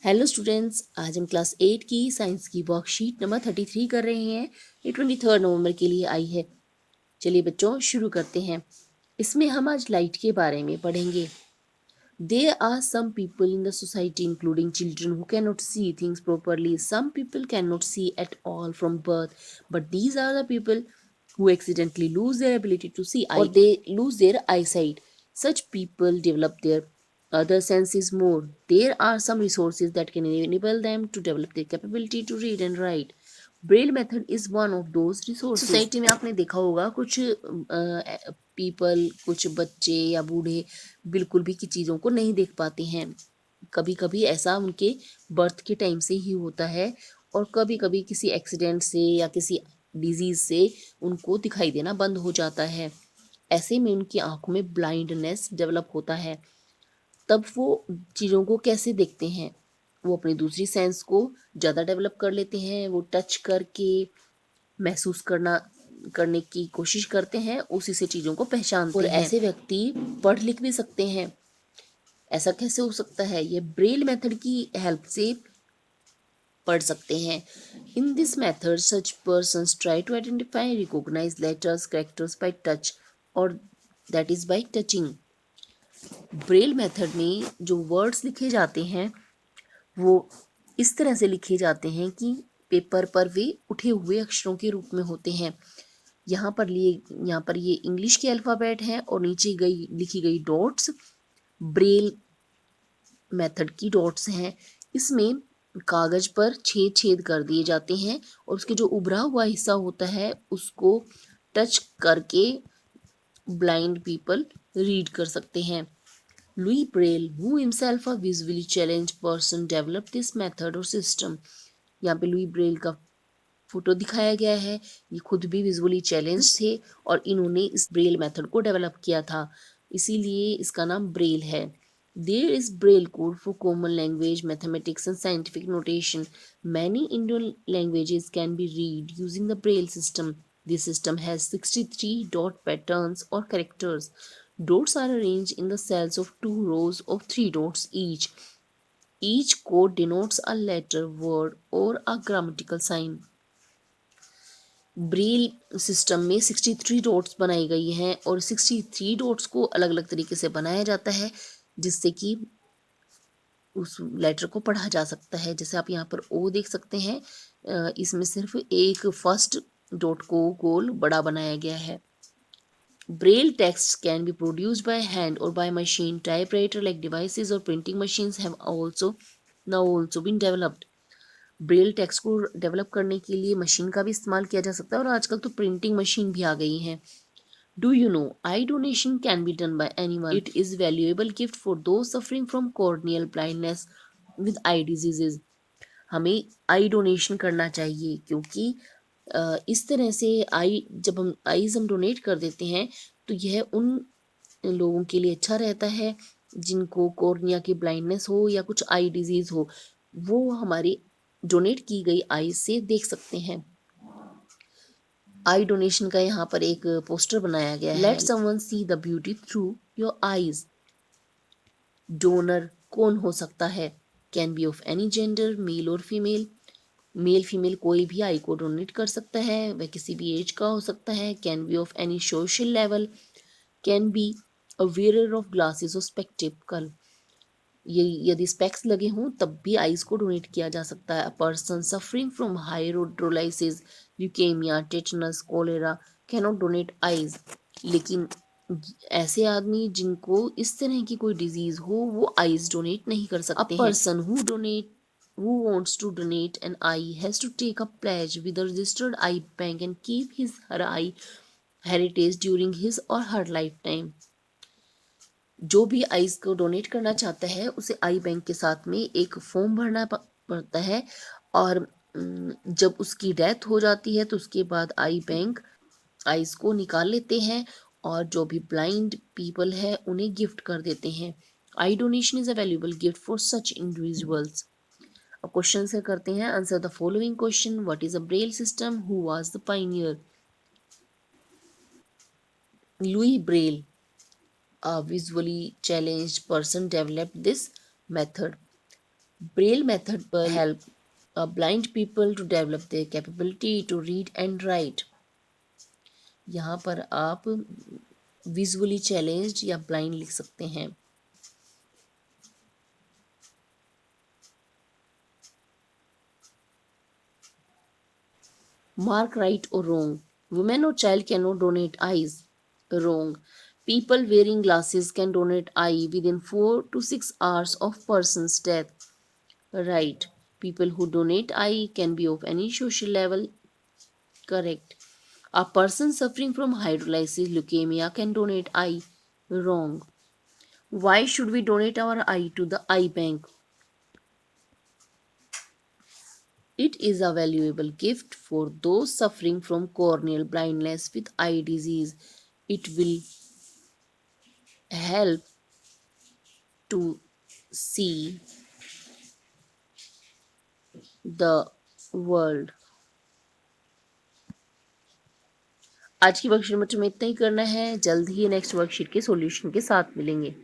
Hello students, आज हम class 8 की साइंस की वर्कशीट नंबर 33 कर रहे हैं। ये 23 नवंबर के लिए आई है। चलिए बच्चों शुरू करते हैं। इसमें हम आज लाइट के बारे में पढ़ेंगे। There are some people in the society, including children, who cannot see things properly. Some people cannot see at all from birth, but these are the people who accidentally lose their ability to see, or they lose their eyesight. Such people develop their other senses more. There are some resources that can enable them to develop their capability to read and write. Braille method is one of those resources. Society में आपने देखा होगा कुछ people, कुछ बच्चे या बूढ़े बिल्कुल भी की चीज़ों को नहीं देख पाते हैं। कभी कभी ऐसा उनके बर्थ के टाइम से ही होता है, और कभी कभी किसी एक्सीडेंट से या किसी डिजीज से उनको दिखाई देना बंद हो जाता है। ऐसे में उनकी आंखों में ब्लाइंडनेस डेवलप होता है। तब वो चीज़ों को कैसे देखते हैं? वो अपनी दूसरी सेंस को ज़्यादा डेवलप कर लेते हैं। वो टच करके महसूस करने की कोशिश करते हैं, उसी से चीज़ों को पहचानते हैं। और ऐसे व्यक्ति पढ़ लिख भी सकते हैं। ऐसा कैसे हो सकता है? ये ब्रेल मेथड की हेल्प से पढ़ सकते हैं। In this method such persons try to identify recognise letters characters by touch, और that is by touching. Braille method में जो वर्ड्स लिखे जाते हैं वो इस तरह से लिखे जाते हैं कि पेपर पर वे उठे हुए अक्षरों के रूप में होते हैं। यहाँ पर ये इंग्लिश के अल्फ़ाबेट हैं और नीचे लिखी गई डॉट्स ब्रेल मेथड की डॉट्स हैं। इसमें कागज पर छेद छेद कर दिए जाते हैं और उसके जो उभरा हुआ हिस्सा होता है उसको टच करके ब्लाइंड पीपल रीड कर सकते हैं। Louis Braille, who himself a visually challenged person, developed this method or system. यहाँ पे लुई ब्रेल का फोटो दिखाया गया है। ये खुद भी विजुअली चैलेंज थे और इन्होंने इस ब्रेल मेथड को डेवलप किया था, इसीलिए इसका नाम ब्रेल है। There is Braille code for common language, mathematics and scientific notation. Many Indian languages can be read using the Braille system. This system has 63 dot patterns or characters. Dots are arranged in the cells of 2 rows of 3 dots each. Each code denotes a letter, word or a grammatical sign. Braille system में 63 dots बनाई गई हैं और 63 dots को अलग अलग तरीके से बनाया जाता है जिससे कि उस लेटर को पढ़ा जा सकता है। जैसे आप यहाँ पर ओ देख सकते हैं, इसमें सिर्फ एक फर्स्ट डॉट को गोल बड़ा बनाया गया है। Braille texts can be produced by hand or by machine. Typewriter-like devices or printing machines have now also been developed. Braille text को डेवलप करने के लिए मशीन का भी इस्तेमाल किया जा सकता है और आजकल तो प्रिंटिंग मशीन भी आ गई हैं। Do you know eye donation can be done by anyone? It is valuable gift for those suffering from corneal blindness with eye diseases. हमें आई डोनेशन करना चाहिए क्योंकि इस तरह से जब हम आईज हम डोनेट कर देते हैं तो यह उन लोगों के लिए अच्छा रहता है जिनको कॉर्निया की ब्लाइंडनेस हो या कुछ आई डिजीज हो, वो हमारी डोनेट की गई आई से देख सकते हैं। आई डोनेशन का यहाँ पर एक पोस्टर बनाया गया है। Let someone see the beauty through your eyes. Donor कौन हो सकता है? Can be of any gender, male और फीमेल। मेल फीमेल कोई भी आई को डोनेट कर सकता है, वह किसी भी एज का हो सकता है। Can be of any social level. Can be a wearer of glasses और स्पेक्टिकल। ये यदि स्पेक्स लगे हों तब भी आईज को डोनेट किया जा सकता है। A person suffering from hydrolysis, leukaemia, tetanus, cholera can not donate eyes. लेकिन ऐसे आदमी जिनको इस तरह की कोई डिजीज हो वो आईज डोनेट नहीं कर सकते हैं। A person who wants to donate an eye has to take a pledge with a registered eye bank and keep his her eye heritage during his or her lifetime. जो भी eyes को donate करना चाहता है उसे आई bank के साथ में एक फॉर्म भरना पड़ता है, और जब उसकी डेथ हो जाती है तो उसके बाद आई बैंक आईज को निकाल लेते हैं और जो भी ब्लाइंड पीपल है उन्हें गिफ्ट कर देते हैं। Eye donation is a valuable gift for such individuals. अब क्वेश्चन से करते हैं। Answer the following question. What is a Braille system? Who was the pioneer? Louis Braille, a visually challenged person, developed this method. Braille method पर help blind people to develop their capability to read and write. यहाँ पर आप visually challenged या blind लिख सकते हैं। Mark right or wrong. Women or child cannot donate eyes. Wrong. People wearing glasses can donate eye within 4 to 6 hours of person's death. Right. People who donate eye can be of any social level. Correct. A person suffering from hydrolysis leukemia can donate eye. Wrong. Why should we donate our eye to the eye bank? It is a valuable gift for those suffering from corneal blindness with eye disease. It will help to see the world. आज की worksheet में तुम्हें इतना ही करना है। जल्द ही next worksheet के solution के साथ मिलेंगे।